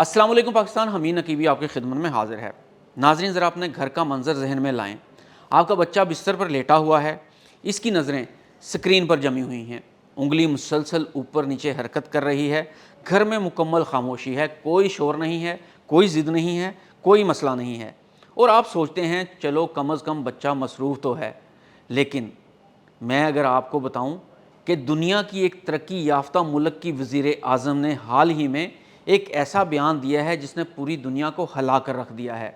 अस्सलाम वालेकुम पाकिस्तान। हमीद नकीबी आपकी खिदमत में हाजिर है। नाजरीन, ज़रा अपने घर का मंजर जहन में लाएं। आपका बच्चा बिस्तर पर लेटा हुआ है, इसकी नज़रें स्क्रीन पर जमी हुई हैं, उंगली मुसलसल ऊपर नीचे हरकत कर रही है। घर में मुकम्मल खामोशी है, कोई शोर नहीं है, कोई ज़िद नहीं है, कोई मसला नहीं है। और आप सोचते हैं चलो कम अज़ कम बच्चा मसरूफ़ तो है। लेकिन मैं अगर आपको बताऊं कि दुनिया की एक तरक्की याफ्ता मुल्क की वज़ीर आज़म ने हाल ही में एक ऐसा बयान दिया है जिसने पूरी दुनिया को हिला कर रख दिया है।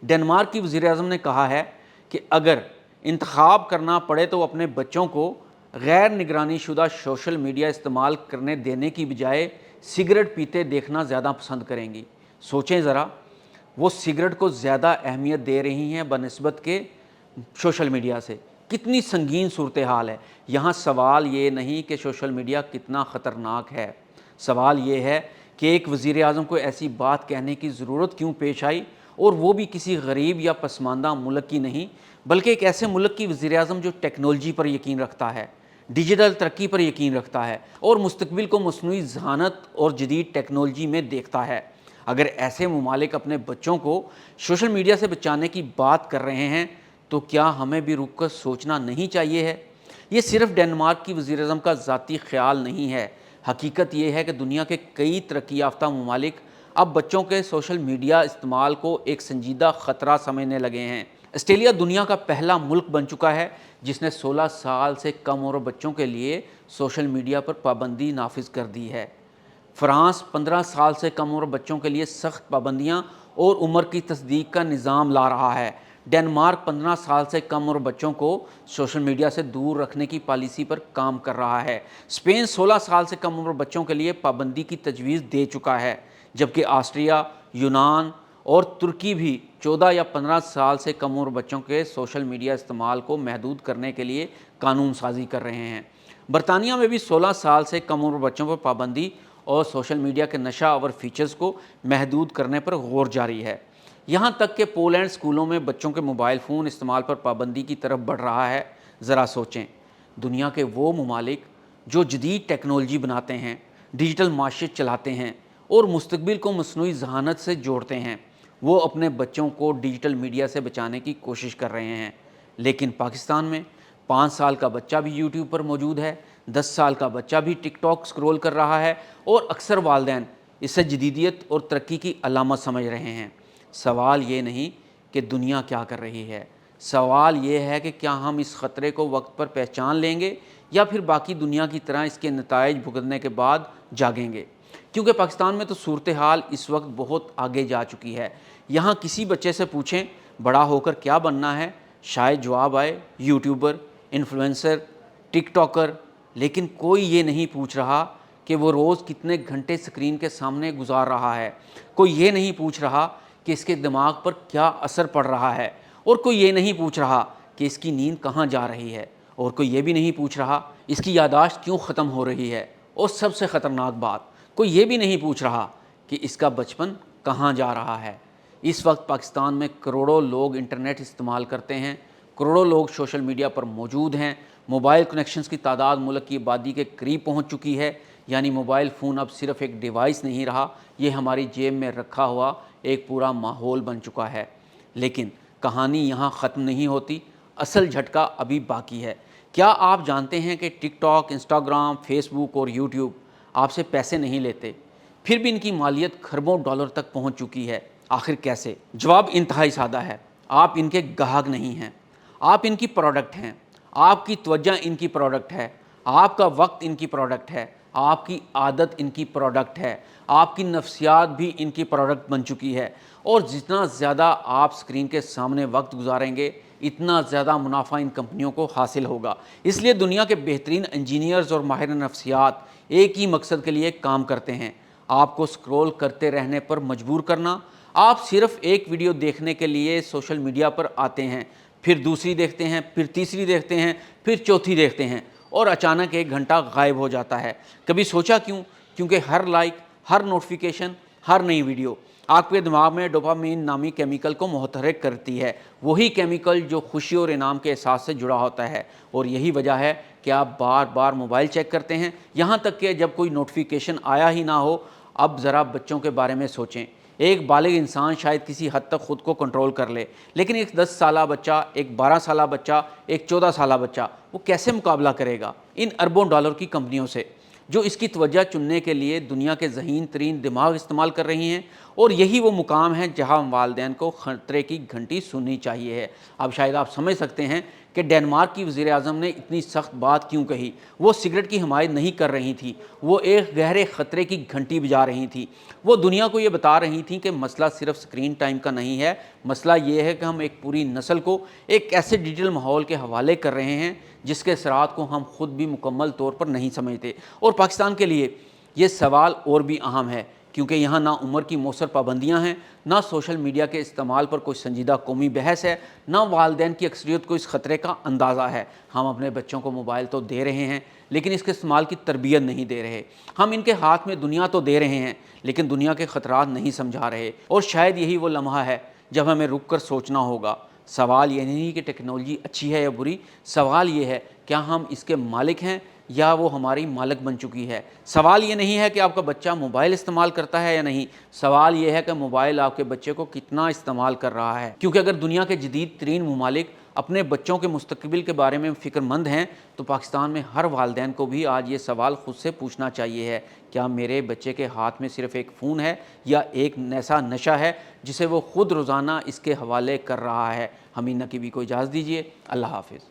डेनमार्क की वज़ीर आज़म ने कहा है कि अगर इंतखाब करना पड़े तो अपने बच्चों को गैर निगरानी शुदा सोशल मीडिया इस्तेमाल करने देने की बजाय सिगरेट पीते देखना ज़्यादा पसंद करेंगी। सोचें ज़रा, वो सिगरेट को ज़्यादा अहमियत दे रही हैं बनिस्बत के सोशल मीडिया से। कितनी संगीन सूरत हाल है। यहाँ सवाल ये नहीं कि सोशल मीडिया कितना ख़तरनाक है, सवाल ये है कि एक वज़ीर आज़म को ऐसी बात कहने की ज़रूरत क्यों पेश आई, और वो भी किसी गरीब या पसमानदा मुल्क की नहीं, बल्कि एक ऐसे मुल्क की वज़ीर आज़म जो टेक्नोलॉजी पर यकीन रखता है, डिजिटल तरक्की पर यकीन रखता है और मुस्तकबिल को मसनूई ज़हानत और जदीद टेक्नोलॉजी में देखता है। अगर ऐसे ममालिक अपने बच्चों को सोशल मीडिया से बचाने की बात कर रहे हैं तो क्या हमें भी रुक कर सोचना नहीं चाहिए है? ये सिर्फ डेनमार्क की वज़ीर आज़म का ज़ाती ख्याल नहीं है। हकीकत ये है कि दुनिया के कई तरक्की याफ्ता ममालिक अब बच्चों के सोशल मीडिया इस्तेमाल को एक संजीदा ख़तरा समझने लगे हैं। ऑस्ट्रेलिया दुनिया का पहला मुल्क बन चुका है जिसने 16 साल से कम उम्र बच्चों के लिए सोशल मीडिया पर पाबंदी नाफिज कर दी है। फ्रांस 15 साल से कम उम्र बच्चों के लिए सख्त पाबंदियां और उम्र की तस्दीक का निज़ाम ला रहा है। डेनमार्क 15 साल से कम उम्र बच्चों को सोशल मीडिया से दूर रखने की पॉलिसी पर काम कर रहा है। स्पेन 16 साल से कम उम्र बच्चों के लिए पाबंदी की तजवीज़ दे चुका है, जबकि ऑस्ट्रिया, यूनान और तुर्की भी 14 या 15 साल से कम उम्र बच्चों के सोशल मीडिया इस्तेमाल को महदूद करने के लिए कानून साजी कर रहे हैं। बरतानिया में भी 16 साल से कम उम्र बच्चों पर पाबंदी और सोशल मीडिया के नशावर फीचर्स को महदूद करने पर गौर जारी है। यहाँ तक कि पोलैंड स्कूलों में बच्चों के मोबाइल फ़ोन इस्तेमाल पर पाबंदी की तरफ बढ़ रहा है। ज़रा सोचें, दुनिया के वो ममालिक जो जदीद टेक्नोलॉजी बनाते हैं, डिजिटल माशियत चलाते हैं और मुस्तकबिल को मसनूई ज़हानत से जोड़ते हैं, वो अपने बच्चों को डिजिटल मीडिया से बचाने की कोशिश कर रहे हैं। लेकिन पाकिस्तान में 5 साल का बच्चा भी यूट्यूब पर मौजूद है, 10 साल का बच्चा भी टिकटॉक स्क्रॉल कर रहा है और अक्सर वालिदैन इसे जदीदियत और तरक्की की अलामत समझ रहे हैं। सवाल ये नहीं कि दुनिया क्या कर रही है, सवाल ये है कि क्या हम इस ख़तरे को वक्त पर पहचान लेंगे या फिर बाकी दुनिया की तरह इसके नताइज भुगतने के बाद जागेंगे। क्योंकि पाकिस्तान में तो सूरत हाल इस वक्त बहुत आगे जा चुकी है। यहाँ किसी बच्चे से पूछें बड़ा होकर क्या बनना है, शायद जवाब आए यूट्यूबर, इन्फ्लुएंसर, टिकटॉकर। लेकिन कोई ये नहीं पूछ रहा कि वो रोज़ कितने घंटे स्क्रीन के सामने गुजार रहा है। कोई ये नहीं पूछ रहा कि इसके दिमाग पर क्या असर पड़ रहा है, और कोई ये नहीं पूछ रहा कि इसकी नींद कहाँ जा रही है, और कोई ये भी नहीं पूछ रहा इसकी यादाश्त क्यों ख़त्म हो रही है, और सबसे ख़तरनाक बात, कोई ये भी नहीं पूछ रहा कि इसका बचपन कहाँ जा रहा है। इस वक्त पाकिस्तान में करोड़ों लोग इंटरनेट इस्तेमाल करते हैं, करोड़ों लोग सोशल मीडिया पर मौजूद हैं। मोबाइल कनेक्शंस की तादाद मुल्क की आबादी के करीब पहुँच चुकी है। यानी मोबाइल फ़ोन अब सिर्फ़ एक डिवाइस नहीं रहा, ये हमारी जेब में रखा हुआ एक पूरा माहौल बन चुका है। लेकिन कहानी यहाँ ख़त्म नहीं होती, असल झटका अभी बाकी है। क्या आप जानते हैं कि टिकटॉक, इंस्टाग्राम, फेसबुक और यूट्यूब आपसे पैसे नहीं लेते, फिर भी इनकी मालियत खरबों डॉलर तक पहुँच चुकी है? आखिर कैसे? जवाब इंतहाई सादा है, आप इनके ग्राहक नहीं हैं, आप इनकी प्रोडक्ट हैं। आपकी तवज्जो इनकी प्रोडक्ट है, आपका वक्त इनकी प्रोडक्ट है, आपकी आदत इनकी प्रोडक्ट है, आपकी नफ्सियात भी इनकी प्रोडक्ट बन चुकी है। और जितना ज़्यादा आप स्क्रीन के सामने वक्त गुजारेंगे, इतना ज़्यादा मुनाफा इन कंपनियों को हासिल होगा। इसलिए दुनिया के बेहतरीन इंजीनियर्स और माहिर नफ्सियात एक ही मकसद के लिए काम करते हैं, आपको स्क्रॉल करते रहने पर मजबूर करना। आप सिर्फ़ एक वीडियो देखने के लिए सोशल मीडिया पर आते हैं, फिर दूसरी देखते हैं, फिर तीसरी देखते हैं, फिर चौथी देखते हैं, और अचानक 1 घंटा गायब हो जाता है। कभी सोचा क्यों? क्योंकि हर लाइक, हर नोटिफिकेशन, हर नई वीडियो आपके दिमाग में डोपामीन नामी केमिकल को मुतहर्रिक करती है, वही केमिकल जो खुशी और इनाम के एहसास से जुड़ा होता है। और यही वजह है कि आप बार बार मोबाइल चेक करते हैं, यहाँ तक कि जब कोई नोटिफिकेशन आया ही ना हो اب ذرا بچوں کے بارے میں سوچیں۔ ایک بالغ انسان شاید کسی حد تک خود کو کنٹرول کر لے، لیکن ایک 10 سالہ بچہ، ایک 12 سالہ بچہ، ایک 14 سالہ بچہ، وہ کیسے مقابلہ کرے گا ان اربوں ڈالر کی کمپنیوں سے جو اس کی توجہ چننے کے لیے دنیا کے ذہین ترین دماغ استعمال کر رہی ہیں؟ اور یہی وہ مقام ہے جہاں والدین کو خطرے کی گھنٹی سننی چاہیے ہے۔ اب شاید آپ سمجھ سکتے ہیں کہ ڈنمارک کی وزیر اعظم نے اتنی سخت بات کیوں کہی۔ وہ سگریٹ کی حمایت نہیں کر رہی تھی، وہ ایک گہرے خطرے کی گھنٹی بجا رہی تھی۔ وہ دنیا کو یہ بتا رہی تھیں کہ مسئلہ صرف سکرین ٹائم کا نہیں ہے، مسئلہ یہ ہے کہ ہم ایک پوری نسل کو ایک ایسے ڈیجیٹل ماحول کے حوالے کر رہے ہیں جس کے اثرات کو ہم خود بھی مکمل طور پر نہیں سمجھتے۔ اور پاکستان کے لیے یہ سوال اور بھی اہم ہے کیونکہ یہاں نہ عمر کی مؤثر پابندیاں ہیں، نہ سوشل میڈیا کے استعمال پر کوئی سنجیدہ قومی بحث ہے، نہ والدین کی اکثریت کو اس خطرے کا اندازہ ہے۔ ہم اپنے بچوں کو موبائل تو دے رہے ہیں لیکن اس کے استعمال کی تربیت نہیں دے رہے۔ ہم ان کے ہاتھ میں دنیا تو دے رہے ہیں لیکن دنیا کے خطرات نہیں سمجھا رہے۔ اور شاید یہی وہ لمحہ ہے جب ہمیں رک کر سوچنا ہوگا۔ سوال یہ نہیں کہ ٹیکنالوجی اچھی ہے یا بری، سوال یہ ہے کیا ہم اس کے مالک ہیں یا وہ ہماری مالک بن چکی ہے۔ سوال یہ نہیں ہے کہ آپ کا بچہ موبائل استعمال کرتا ہے یا نہیں، سوال یہ ہے کہ موبائل آپ کے بچے کو کتنا استعمال کر رہا ہے۔ کیونکہ اگر دنیا کے جدید ترین ممالک اپنے بچوں کے مستقبل کے بارے میں فکر مند ہیں تو پاکستان میں ہر والدین کو بھی آج یہ سوال خود سے پوچھنا چاہیے ہے، کیا میرے بچے کے ہاتھ میں صرف ایک فون ہے یا ایک ایسا نشہ ہے جسے وہ خود روزانہ اس کے حوالے کر رہا ہے؟ ہمیں نقیبی کو اجازت دیجیے۔ اللہ حافظ۔